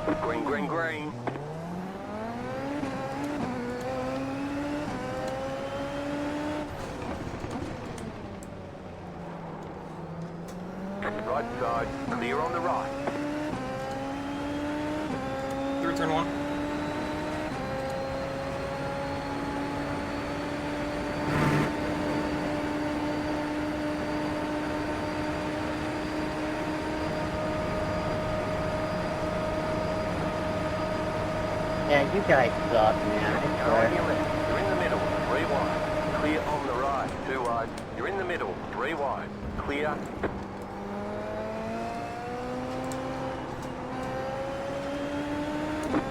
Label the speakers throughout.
Speaker 1: Green, green, green. Right side, clear on the right.
Speaker 2: Through turn one.
Speaker 3: Yeah, you guys suck, man. I
Speaker 1: Car on
Speaker 3: swear.
Speaker 1: your left, you're in the middle, 3 wide. Clear on the right, 2 wide. You're in the middle, 3 wide. Clear.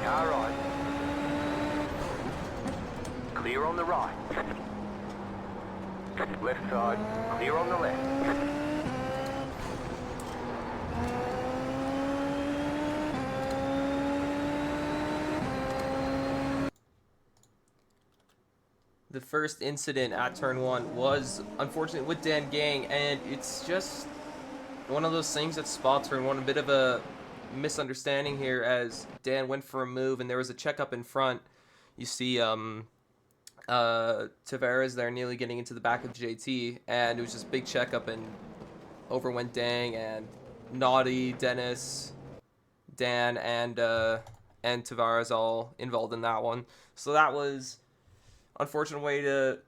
Speaker 1: Car right. Clear on the right. Left side, clear on the left.
Speaker 2: The first incident at turn one was unfortunate with Dan Gang, and it's just one of those things at Spa turn one, a bit of a misunderstanding here as Dan went for a move and there was a checkup in front. You see Tavares there nearly getting into the back of JT, and it was just big checkup, and over went Dang and Naughty, Dennis, Dan, and Tavares all involved in that one. So that was unfortunate way to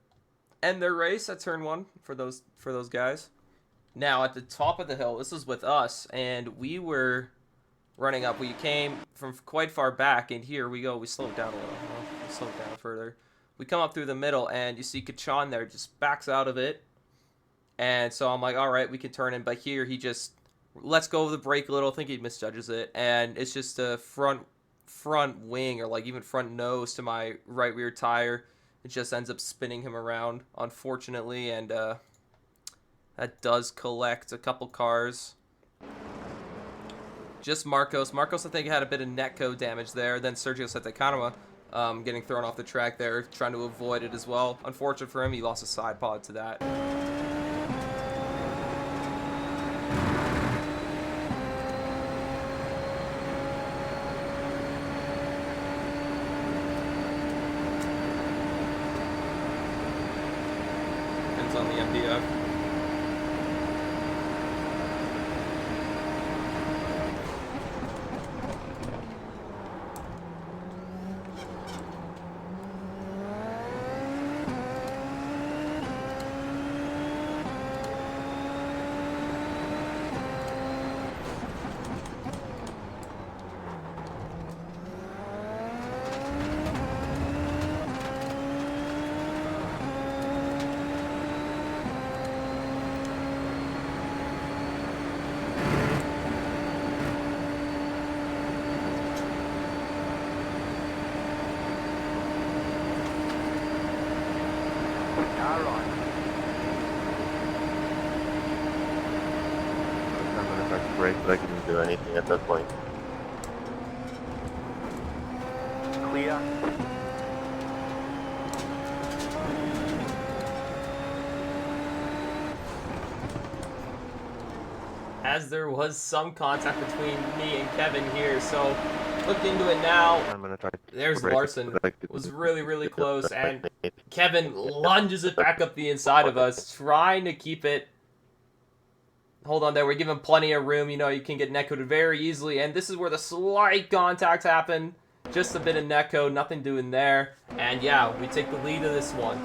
Speaker 2: end their race at turn one for those guys. Now at the top of the hill, this was with us, and we were running up. We came from quite far back, and here we go. We slowed down a little. We slowed down further. We come up through the middle, and you see Kachan there just backs out of it. And so I'm like, all right, we can turn in. But here he just lets go of the brake a little. I think he misjudges it, and it's just a front wing or like even front nose to my right rear tire. It just ends up spinning him around, unfortunately, and that does collect a couple cars. Just Marcos. Marcos, I think, had a bit of netco damage there. Then Sergio Santacana getting thrown off the track there, trying to avoid it as well. Unfortunate for him, he lost a side pod to that. Depends on the MDF.
Speaker 1: Car right.
Speaker 4: I'm gonna try to brake, but I couldn't do anything at that point.
Speaker 1: Clear.
Speaker 2: As there was some contact between me and Kevin here, so look into it now.
Speaker 4: I'm gonna try to
Speaker 2: There's
Speaker 4: brake,
Speaker 2: Larson.
Speaker 4: but I couldn't
Speaker 2: Was
Speaker 4: do
Speaker 2: really, really
Speaker 4: anything
Speaker 2: close,
Speaker 4: at that
Speaker 2: and
Speaker 4: point.
Speaker 2: Kevin lunges it back up the inside of us, trying to keep it. Hold on there. We're giving plenty of room. You know, you can get netcoded very easily, and this is where the slight contact happened. Just a bit of netcode, nothing doing there. And yeah, we take the lead of this one.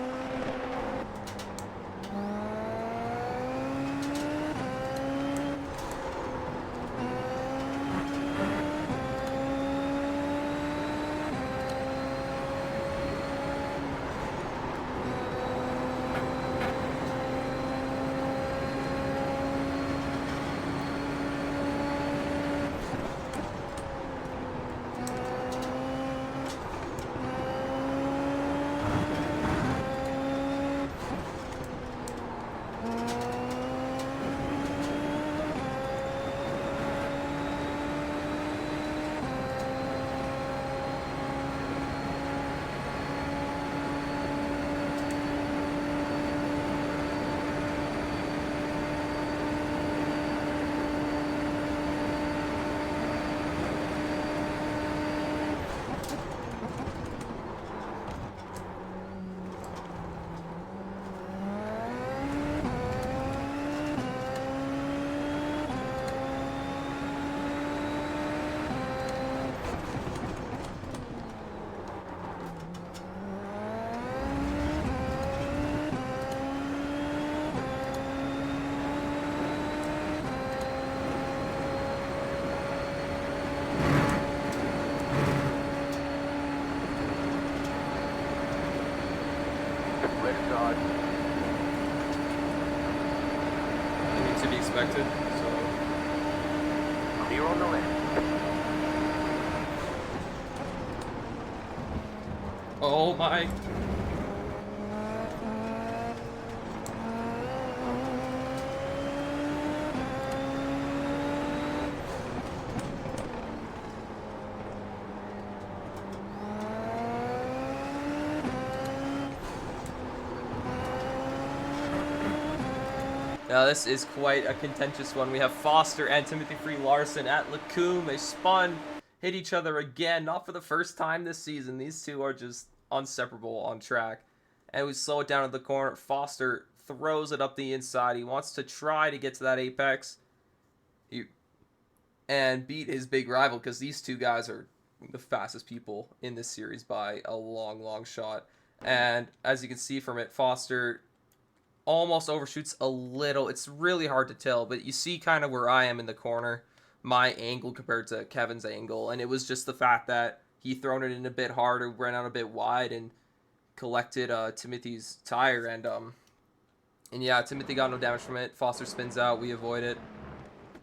Speaker 1: wide.
Speaker 2: I mean, to be expected. So.
Speaker 1: Clear on the left.
Speaker 2: Oh my. Now this is quite a contentious one. We have Foster and Timothy Free Larson at Lacombe. They spun, hit each other again, not for the first time this season. These two are just inseparable on track. And we slow it down at the corner. Foster throws it up the inside. He wants to try to get to that apex and beat his big rival, because these two guys are the fastest people in this series by a long, long shot. And as you can see from it, Foster almost overshoots a little. It's really hard to tell, but you see kind of where I am in the corner, my angle compared to Kevin's angle, and it was just the fact that he thrown it in a bit harder, ran out a bit wide, and collected Timothy's tire, and yeah, Timothy got no damage from it. Foster spins out, we avoid it,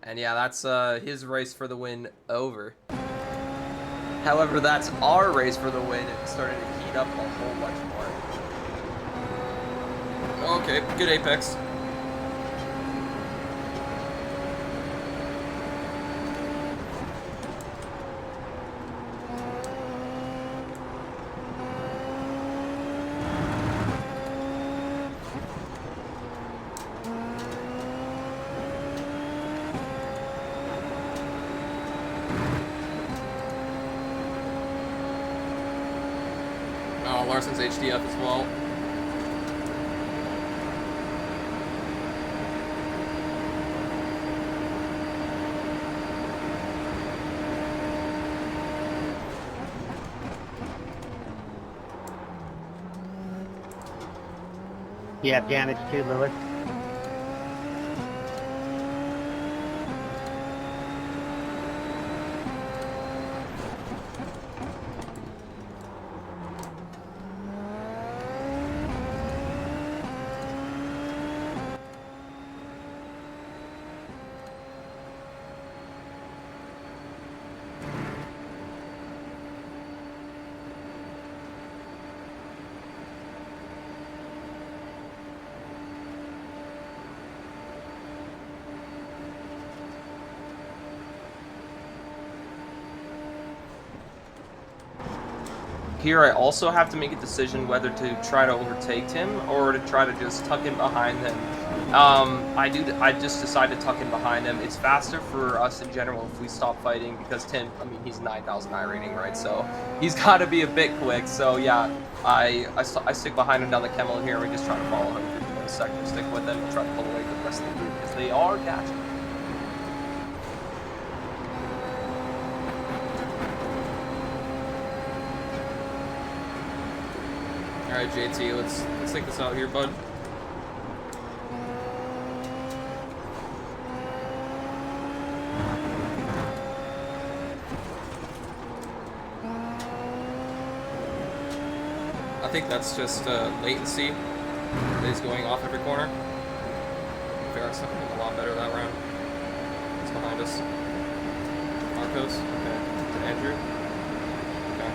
Speaker 2: and yeah, that's his race for the win over. However, that's our race for the win. It started to heat up a whole bunch more. Okay, good apex. Oh, Larson's HDF as well.
Speaker 3: You have damage too, Lewis.
Speaker 2: Here I also have to make a decision whether to try to overtake Tim or to try to just tuck in behind him. I just decided to tuck in behind him. It's faster for us in general if we stop fighting, because Tim, I mean, he's 9,000 iRating, right? So he's got to be a bit quick. So yeah, I stick behind him down the Kemmel here, and we just try to follow him through the sector, stick with him, and try to pull away from the rest of the group, because they are catching. Alright, JT, let's take this out here, bud. I think that's just latency that is going off every corner. Ferrex doing a lot better that round. It's behind us. Marcos, okay. To Andrew. Okay.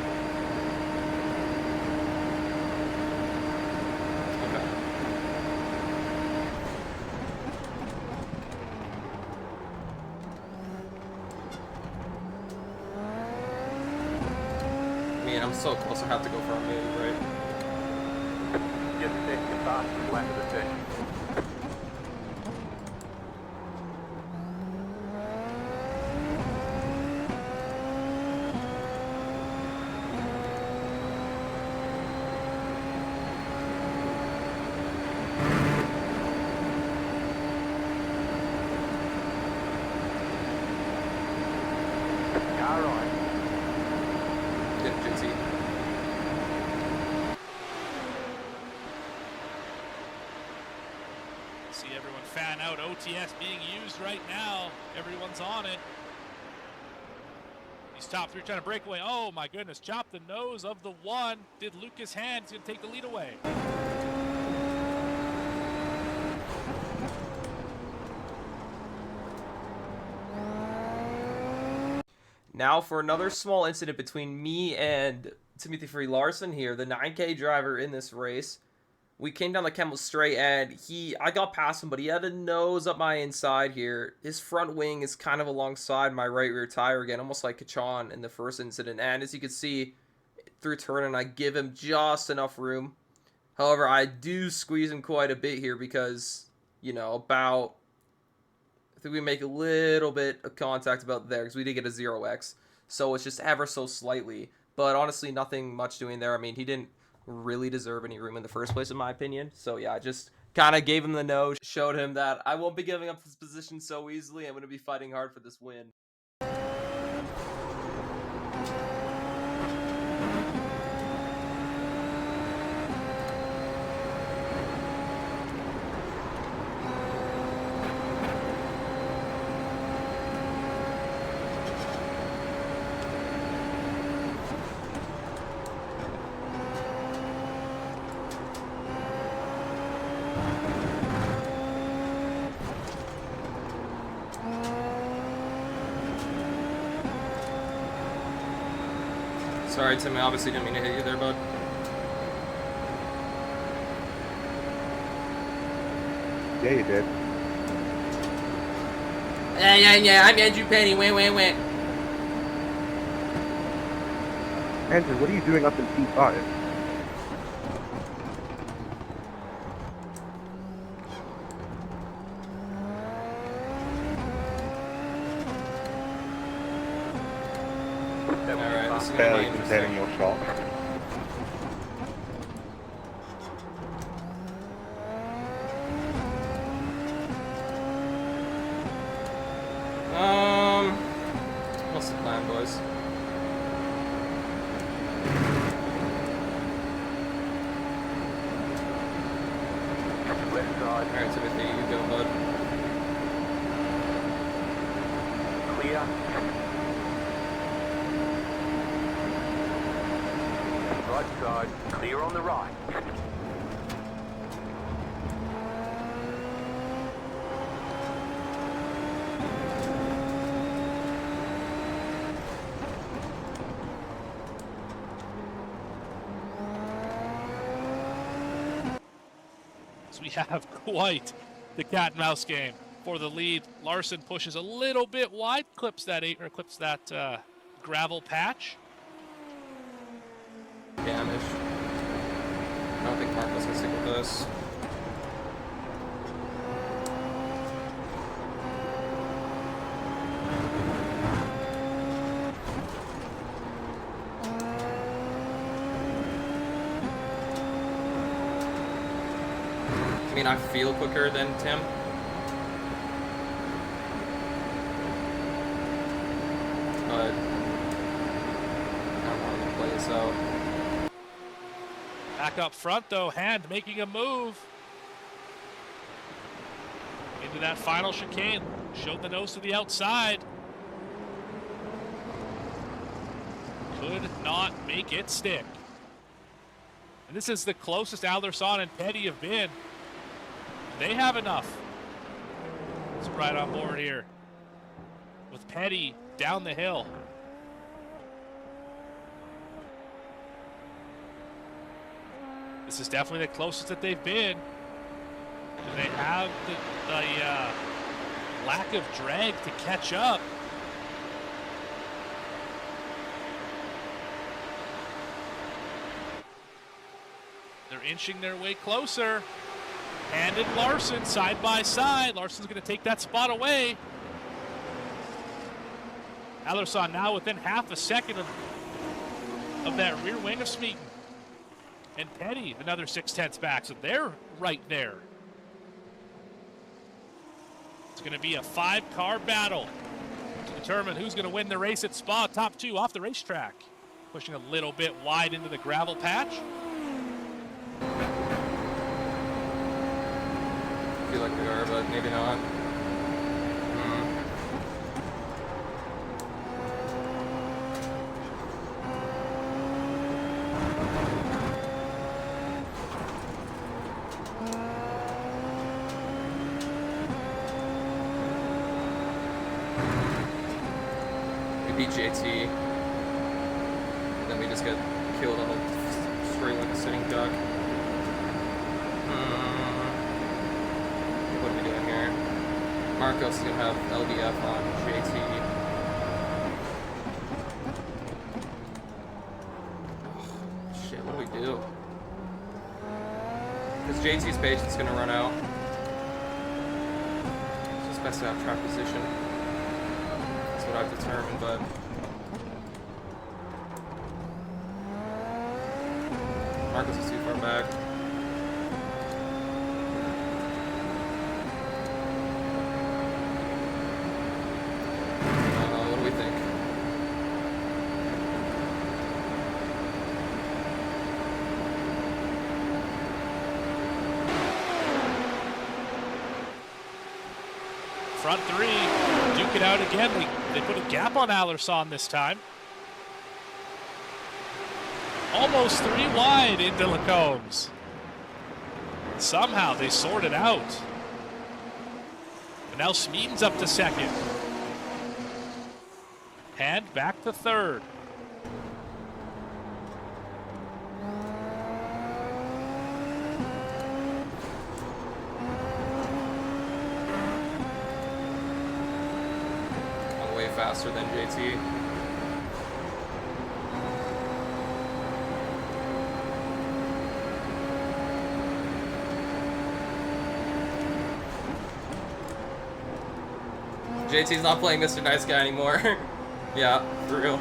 Speaker 2: Man, I'm so close. I have to go for a move, right?
Speaker 1: Get the second fast lap of the turn. Car right.
Speaker 2: Yep, JT.
Speaker 5: See everyone fan out. OTS being used right now. Everyone's on it. These top three trying to break away. Oh my goodness, chop the nose of the one. Did Lucas Hand. He's going to take the lead away.
Speaker 2: Now for another small incident between me and Timothy Free Larson here, the 9K driver in this race. We came down the Kemmel Straight, and I got past him, but he had a nose up my inside here. His front wing is kind of alongside my right rear tire again, almost like Kachan in the first incident. And as you can see, through turning, I give him just enough room. However, I do squeeze him quite a bit here because, you know, I think we make a little bit of contact about there because we did get a 0x. So it's just ever so slightly. But honestly, nothing much doing there. I mean, he didn't really deserve any room in the first place, in my opinion. So yeah, I just kind of gave him the nose, showed him that I won't be giving up this position so easily. I'm going to be fighting hard for this win. Sorry, Tim, I obviously didn't mean to hit you there, bud.
Speaker 4: Yeah, you did.
Speaker 2: Yeah, I'm Andrew Penny, wait.
Speaker 4: Andrew, what are you doing up in P5?
Speaker 2: Alright, this is going to
Speaker 4: Barely
Speaker 2: be
Speaker 4: containing
Speaker 2: interesting.
Speaker 4: your shot.
Speaker 2: What's the plan, boys?
Speaker 1: Left side,
Speaker 2: Alright, Timothy, you go, bud.
Speaker 1: clear. Right side, clear on the right.
Speaker 5: So we have quite the cat and mouse game for the lead. Larson pushes a little bit wide, clips that gravel patch.
Speaker 2: Damage. I don't think Marco's gonna stick with this. I mean, I feel quicker than Tim. But I don't want to play this out.
Speaker 5: Back up front though, Hand making a move into that final chicane. Showed the nose to the outside. Could not make it stick. And this is the closest Alderson and Petty have been. They have enough. It's right on board here with Petty down the hill. This is definitely the closest that they've been. And they have the lack of drag to catch up. They're inching their way closer. Hand and Larson side by side. Larson's going to take that spot away. Alderson now within half a second of that rear wing of Smeaton. And Petty, another 6/10 back, so they're right there. It's going to be a 5-car battle to determine who's going to win the race at Spa. Top 2 off the racetrack. Pushing a little bit wide into the gravel patch.
Speaker 2: I feel like we are, but maybe not. We beat JT. And then we just get killed on the straight like a sitting duck. What are we doing here? Marcos is going to have LDF on JT. Shit, what do we do? Because JT's patience is going to run out. It's just best to have track position. That's what I've determined, but... Marcos is too far back. What do we think?
Speaker 5: Front three, duke it out again. They put a gap on Alerson this time. Almost 3 wide into Lacombs. Somehow they sort it out. And now Smeaton's up to second. And back to third.
Speaker 2: I'm way faster than JT. JT's not playing Mr. Nice Guy anymore. Yeah, for real.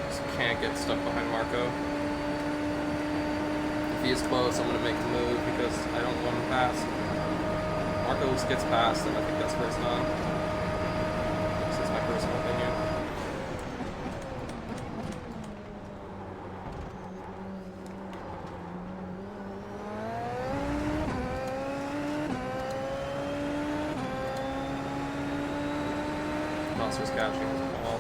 Speaker 2: Just can't get stuck behind Marco. If he is close, I'm gonna make the move because I don't want him past. Marco gets past, and I think that's first on. This is my personal opinion. Monster's catching as well.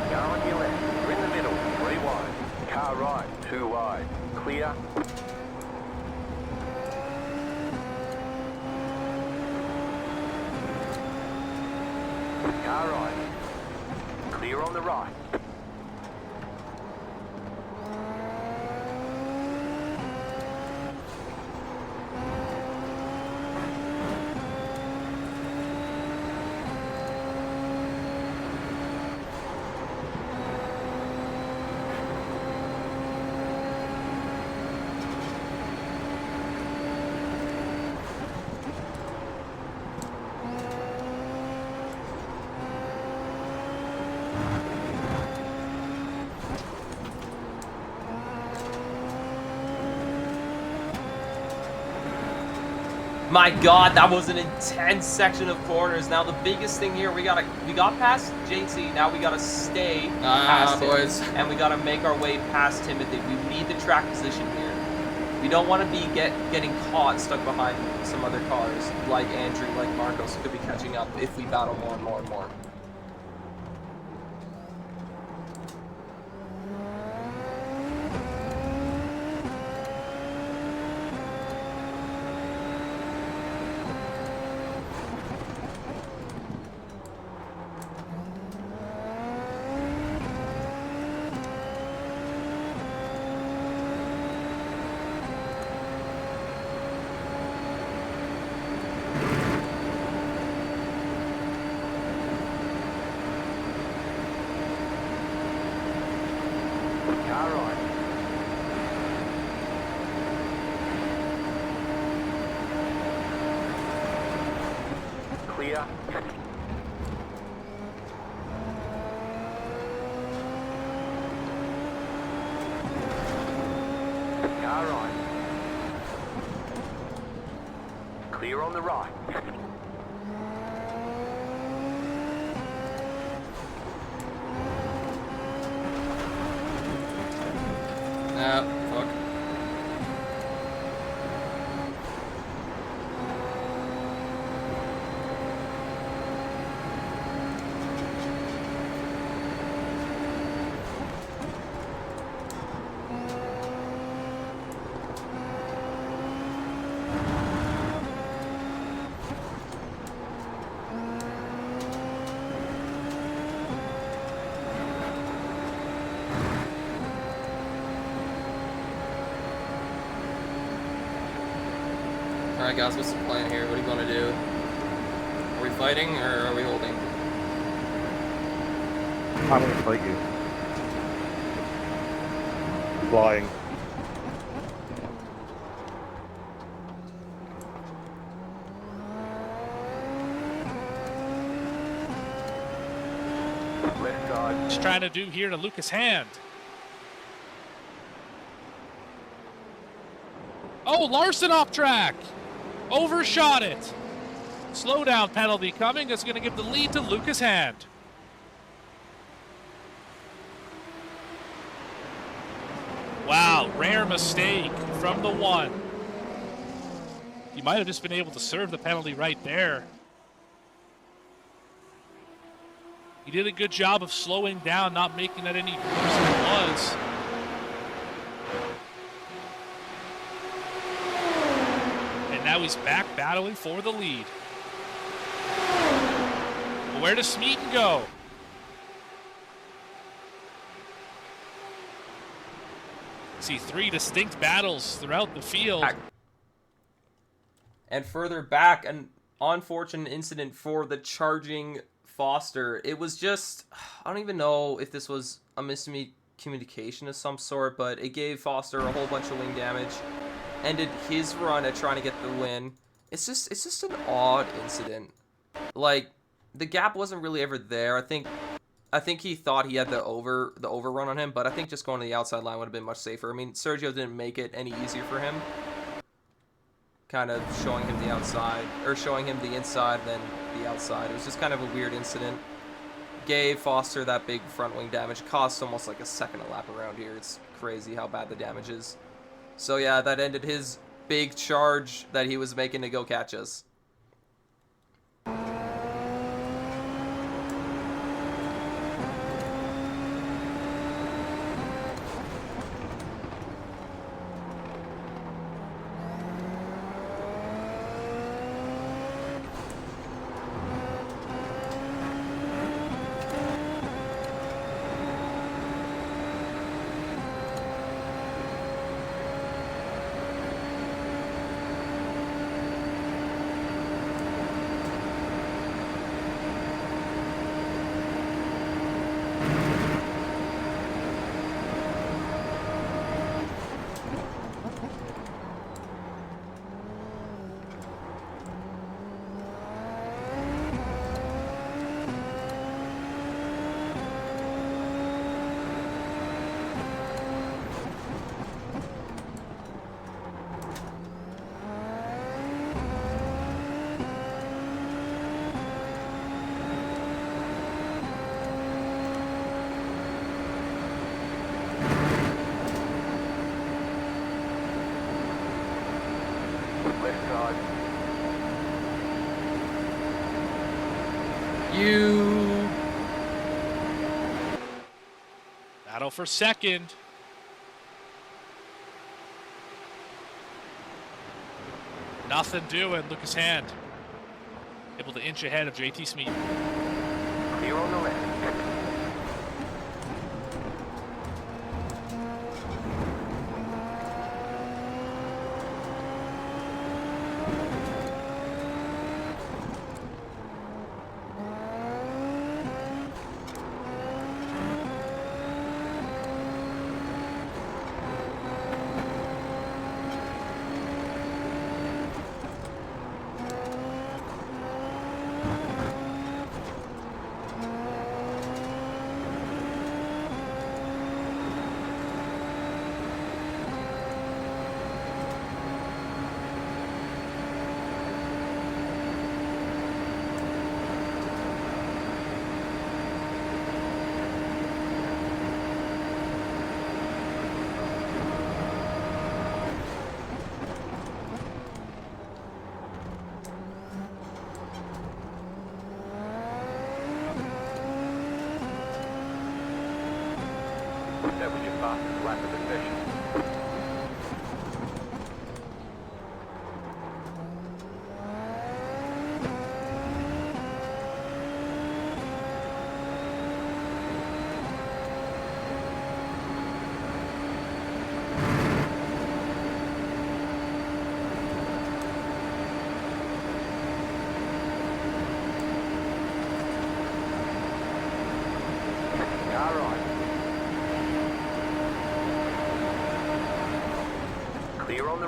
Speaker 1: Car on your left. You're in the middle. 3 wide. Car right. 2 wide. Clear. Car right. Clear on the right.
Speaker 2: My God, that was an intense section of corners. Now the biggest thing here, we got past JT. Now we gotta stay past
Speaker 6: boys.
Speaker 2: him, and we gotta make our way past Timothy. We need the track position here. We don't want to be getting caught stuck behind some other cars like Andrew, like Marcos, who could be catching up if we battle more and more and more.
Speaker 1: Car right. Clear. Car right. Clear on the right.
Speaker 2: Ah, fuck. Alright guys, what's the plan here? What do you want to do? Are we fighting or are we holding?
Speaker 4: I'm gonna fight you. Flying.
Speaker 1: Left side.
Speaker 5: Just trying to do here to Lucas Hand. Oh, Larson off track. Overshot it. Slowdown penalty coming. That's going to give the lead to Lucas Hand. Wow, rare mistake from the one. He might have just been able to serve the penalty right there. He did a good job of slowing down, not making that any worse than it was. And now he's back battling for the lead. Well, where does Smeaton go? See 3 distinct battles throughout the field.
Speaker 2: And further back, an unfortunate incident for the charging Foster. It was just, I don't even know if this was a miscommunication of some sort, but it gave Foster a whole bunch of wing damage. Ended his run at trying to get the win. It's just an odd incident. Like, the gap wasn't really ever there. I think he thought he had the overrun on him, but I think just going to the outside line would have been much safer. I mean, Sergio didn't make it any easier for him. Kind of showing him the outside, or showing him the inside than the outside. It was just kind of a weird incident. Gave Foster that big front wing damage. Cost almost like a second a lap around here. It's crazy how bad the damage is. So yeah, that ended his big charge that he was making to go catch us.
Speaker 1: Left side.
Speaker 2: You.
Speaker 5: Battle for second. Nothing doing. Lucas Hand able to inch ahead of JT Smeaton.
Speaker 1: Clear on the left.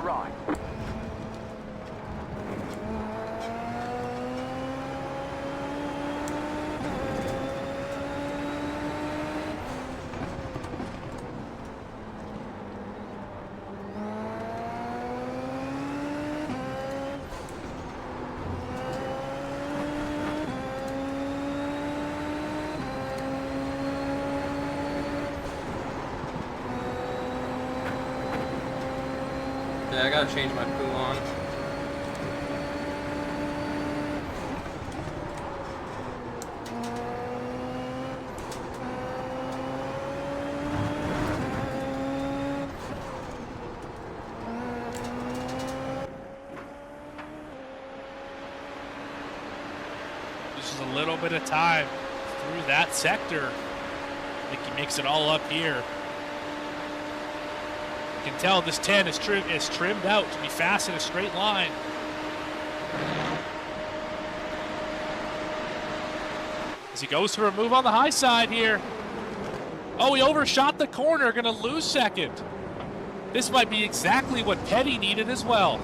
Speaker 1: right.
Speaker 2: Yeah, I gotta change my poo on.
Speaker 5: Just a little bit of time through that sector. I think he makes it all up here. You can tell this 10 is trimmed out to be fast in a straight line. As he goes for a move on the high side here. Oh, he overshot the corner, gonna lose second. This might be exactly what Petty needed as well.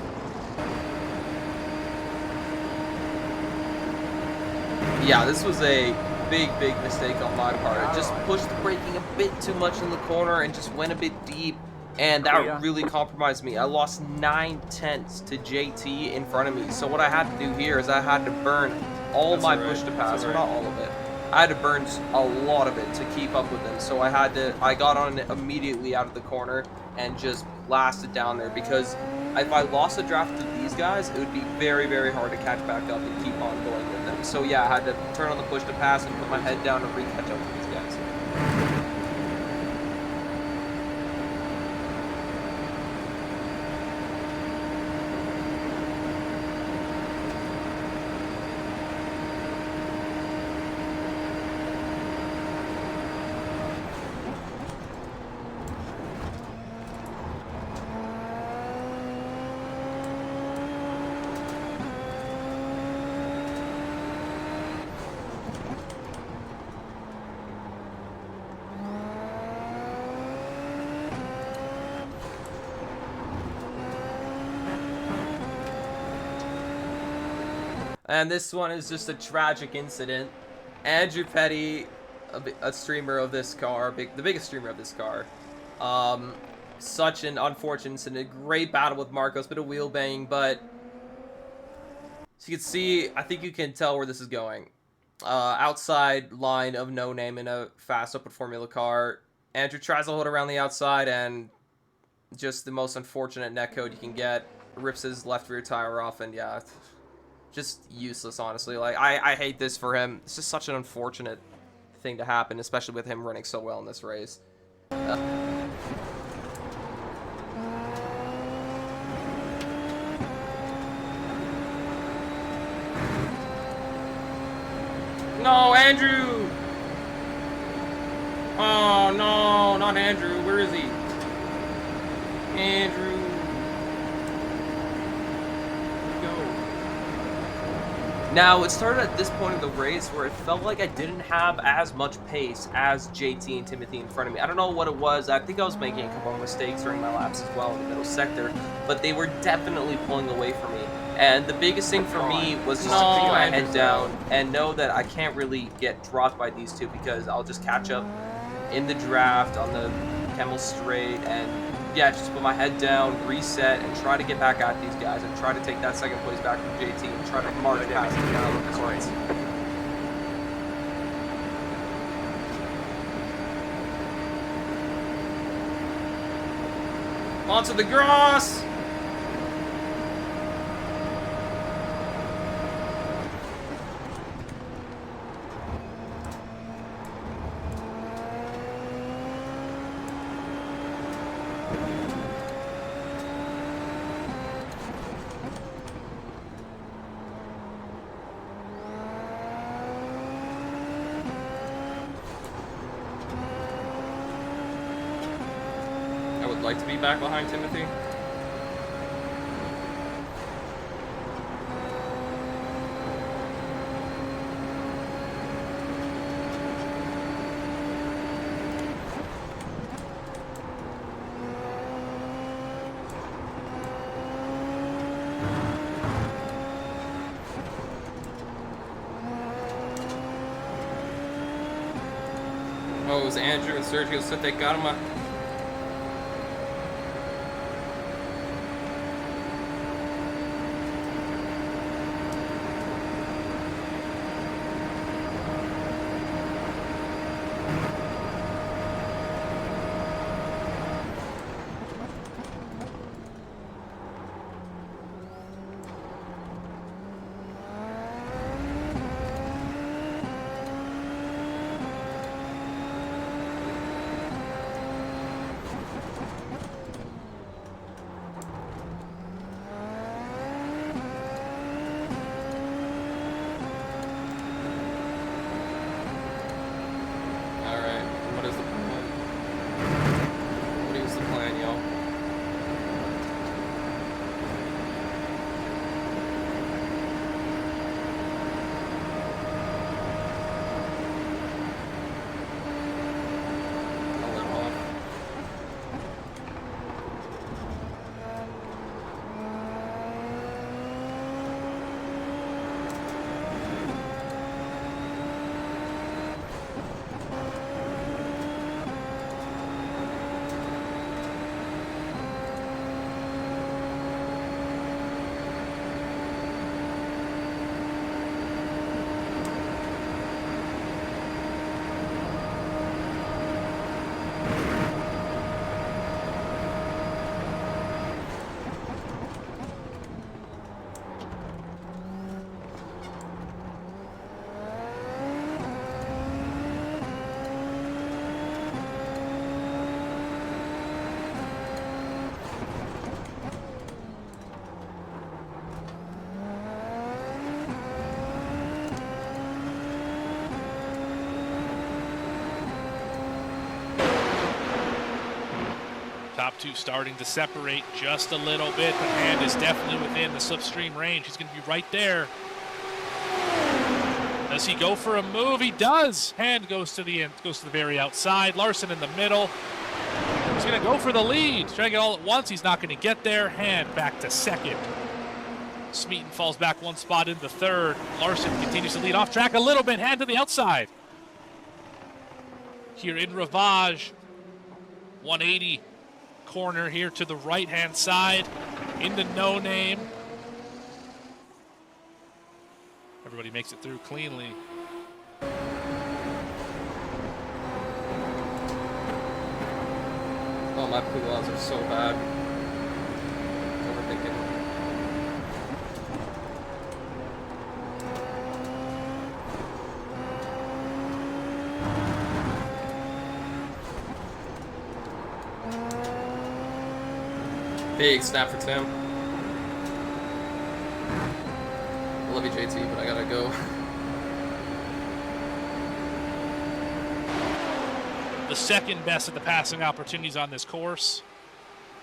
Speaker 2: Yeah, this was a big mistake on my part. I just pushed the braking a bit too much in the corner and just went a bit deep, and that really compromised me. I lost 9/10 to JT in front of me. So what I had to do here is I had to burn all my push to pass, or not all of it. I had to burn a lot of it to keep up with them. So I got on it immediately out of the corner and just blasted down there, because if I lost a draft to these guys, it would be very hard to catch back up and keep on going with them. So yeah, I had to turn on the push to pass and put my head down and re-catch up with these guys. And this one is just a tragic incident. Andrew Petty, a streamer of this car, the biggest streamer of this car. Such an unfortunate incident. Great battle with Marcos, bit of wheel banging, but as you can see, I think you can tell where this is going. Outside line of No Name in a fast open Formula car. Andrew tries to hold around the outside, and just the most unfortunate netcode you can get. Rips his left rear tire off, and yeah, just useless, honestly. Like, I hate this for him. It's just such an unfortunate thing to happen, especially with him running so well in this race. No, Andrew! Oh, no, not Andrew. Where is he? Andrew. Now, it started at this point of the race where it felt like I didn't have as much pace as JT and Timothy in front of me. I don't know what it was. I think I was making a couple of mistakes during my laps as well in the middle sector, but they were definitely pulling away from me. And the biggest thing for me was just to keep my head down and know that I can't really get dropped by these two, because I'll just catch up in the draft on the Camel Straight, and yeah, just put my head down, reset, and try to get back at these guys and try to take that second place back from JT and try to march past them down with this race. Onto the grass! Like to be back behind Timothy. Oh, it was Andrew and Sergio Sute Karma.
Speaker 5: Top two starting to separate just a little bit, but Hand is definitely within the slipstream range. He's going to be right there. Does he go for a move? He does. Hand goes to the end, goes to the very outside. Larson in the middle. He's going to go for the lead. Trying to get all at once. He's not going to get there. Hand back to second. Smeaton falls back one spot into third. Larson continues to lead off track a little bit. Hand to the outside. Here in Ravage, 180 corner here to the right-hand side into No Name. Everybody makes it through cleanly.
Speaker 2: Oh, my pull-outs are so bad. Overthinking. Big snap for Tim. I love you, JT, but I gotta go.
Speaker 5: The second best of the passing opportunities on this course.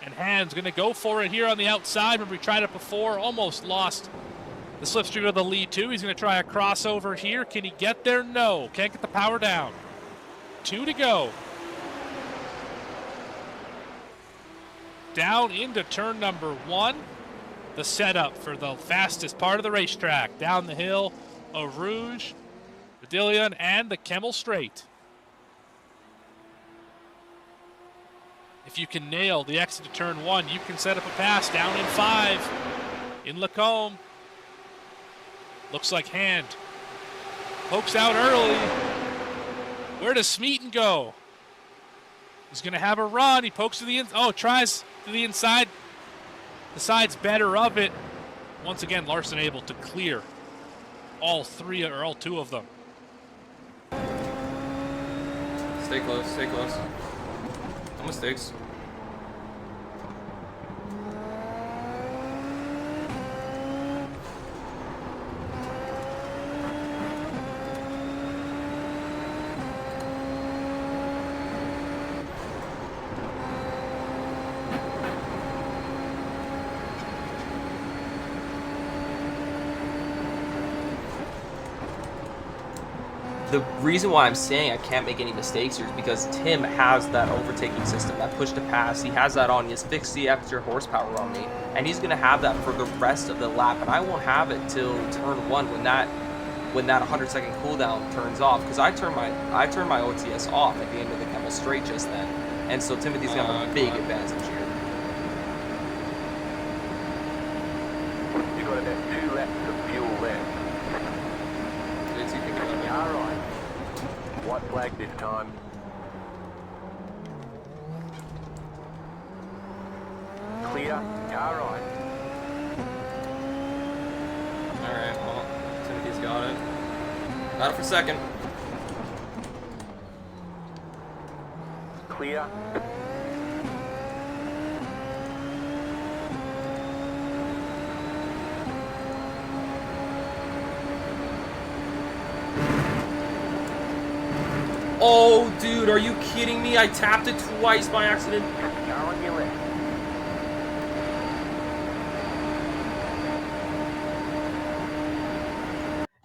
Speaker 5: And Hand's going to go for it here on the outside. Remember, he tried it before, almost lost the slipstream of the lead too. He's going to try a crossover here. Can he get there? No. Can't get the power down. 2 to go. Down into turn number 1. The setup for the fastest part of the racetrack. Down the hill, Eau Rouge, Verdillion, and the Kemmel Straight. If you can nail the exit to turn 1, you can set up a pass down in 5. In Lacombe. Looks like Hand pokes out early. Where does Smeaton go? He's going to have a run. He pokes to the inside. Oh, tries to the inside. The side's better of it. Once again, Larson able to clear all 3 or all 2 of them.
Speaker 2: Stay close, stay close. No mistakes. The reason why I'm saying I can't make any mistakes here is because Tim has that overtaking system, that push to pass. He has that on. He has 60 extra horsepower on me, and he's going to have that for the rest of the lap, and I won't have it till turn 1 when that when that 100-second cooldown turns off, because I turned my OTS off at the end of the Camel Straight just then, and so Timothy's gonna have a big advantage here.
Speaker 1: You've got about 2 laps of fuel left.
Speaker 2: JT can get it.
Speaker 1: All right. White flag this time. Clear. All right.
Speaker 2: Alright, well, Timothy's got it. Got it for second.
Speaker 1: Clear.
Speaker 2: Oh, dude, are you kidding me? I tapped it twice by accident.
Speaker 1: Go on your left.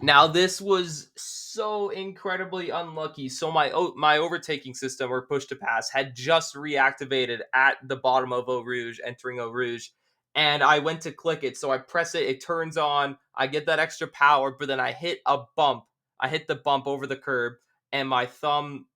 Speaker 2: Now, this was so incredibly unlucky. So my overtaking system, or push to pass, had just reactivated at the bottom of Eau Rouge, entering Eau Rouge, and I went to click it. So I press it, it turns on, I get that extra power, but then I hit a bump. I hit the bump over the curb, and my thumb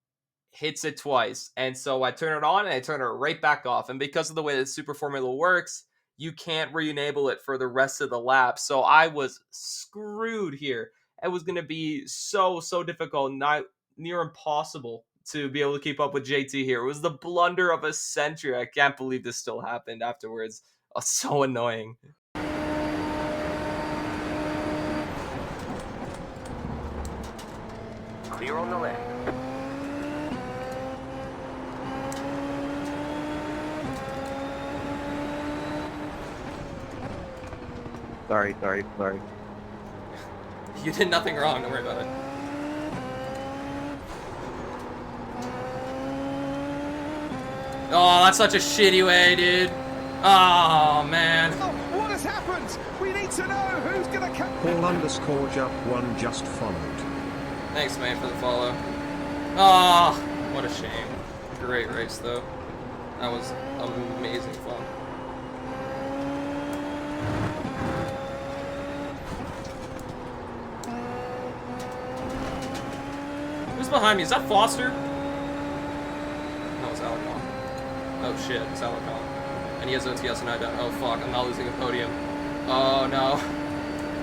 Speaker 2: hits it twice. And so I turn it on, and I turn it right back off. And because of the way that Super Formula works, you can't re-enable it for the rest of the lap. So I was screwed here. It was going to be so difficult, not near impossible to be able to keep up with JT here. It was the blunder of a century. I can't believe this still happened afterwards. Oh, so annoying.
Speaker 1: Clear on the left.
Speaker 4: Sorry.
Speaker 2: You did nothing wrong. Don't worry about it. Oh, that's such a shitty way, dude. Oh, man.
Speaker 6: What has happened? We need to know who's gonna come.
Speaker 7: Paul_Jup1 just followed.
Speaker 2: Thanks, man, for the follow. Oh, what a shame. Great race, though. That was amazing fun. Who's behind me? Is that Foster? No, it's Alarcon. Oh shit, it's Alarcon. And he has OTS and I don't. Oh fuck, I'm not losing a podium. Oh no.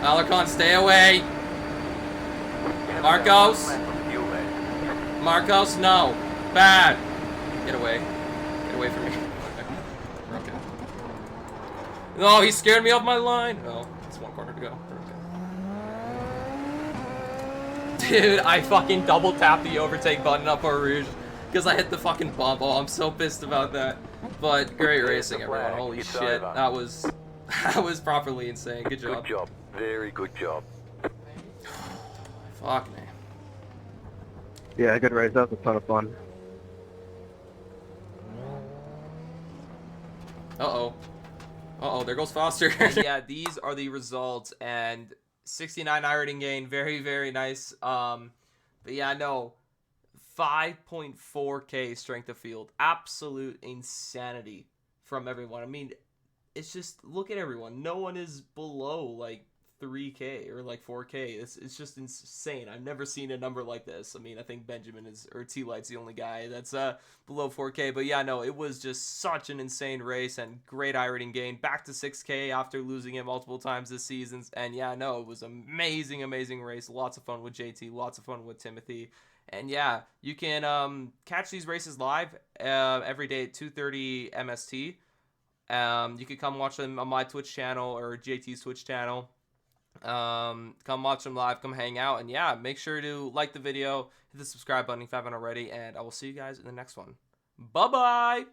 Speaker 2: Alarcon, stay away! Marcos? Marcos, no. Bad. Get away. Get away from me. Okay. We're okay. No, he scared me off my line. Oh, it's one corner to go. We're okay. Dude, I fucking double tapped the overtake button up Eau Rouge because I hit the fucking bump. Oh, I'm so pissed about that. But great racing, everyone. Holy shit. That was properly insane. Good job.
Speaker 1: Good job. Very good job.
Speaker 2: Fuck me.
Speaker 4: Yeah, good race. That was a ton of fun.
Speaker 2: Uh-oh, there goes Foster. Yeah, these are the results, and 69 iRating gain, very nice. But yeah, no, 5.4K strength of field, absolute insanity from everyone. I mean, it's just, look at everyone. No one is below like 3K or like 4K. It's just insane. I've never seen a number like this. I mean, I think Benjamin or T-Light's the only guy that's below 4K. But yeah, no, it was just such an insane race and great iRating gain. Back to 6K after losing it multiple times this season. And yeah, no, it was amazing race. Lots of fun with JT. Lots of fun with Timothy. And yeah, you can catch these races live every day at 2:30 MST. You could come watch them on my Twitch channel or JT's Twitch channel. Come watch them live, come hang out, and yeah, make sure to like the video, hit the subscribe button if you haven't already, and I will see you guys in the next one. Bye bye.